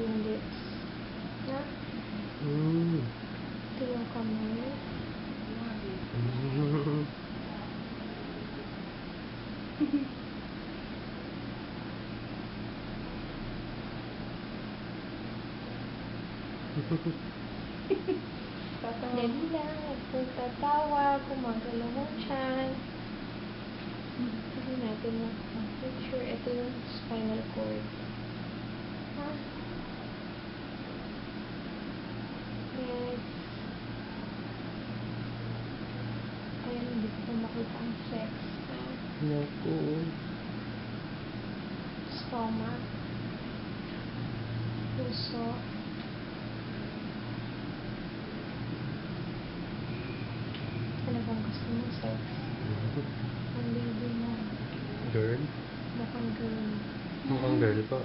yung lips. Na? Ito yung kamay. Dali lang. Kung tatawa, gumagalaw ang tiyan. Hindi natin mag-picture. Ito yung spinal cord. Ha? Yes. Ayun, hindi ko makita ang sex. Ha? Naku. Stomach. Puso. Ano bang gusto mo sex? Ang baby mo. Girl? Mukhang girl. Mukhang girl pa.